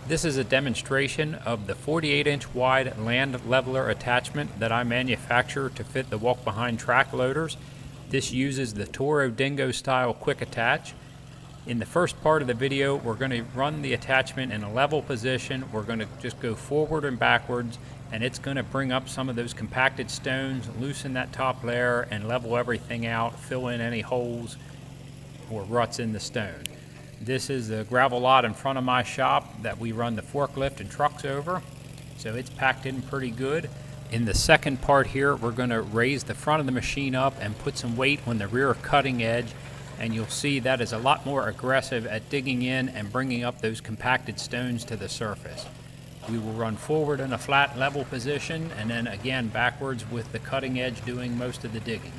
This is a demonstration of the 48-inch wide land leveler attachment that I manufacture to fit the walk-behind track loaders. This uses the Toro Dingo style quick attach. In the first part of the video, we're going to run the attachment in a level position. We're going to just go forward and backwards, and it's going to bring up some of those compacted stones, loosen that top layer, and level everything out, fill in any holes or ruts in the stone. This is the gravel lot in front of my shop that we run the forklift and trucks over, so it's packed in pretty good. In the second part here, we're going to raise the front of the machine up and put some weight on the rear cutting edge, and you'll see that is a lot more aggressive at digging in and bringing up those compacted stones to the surface. We will run forward in a flat level position and then again backwards with the cutting edge doing most of the digging.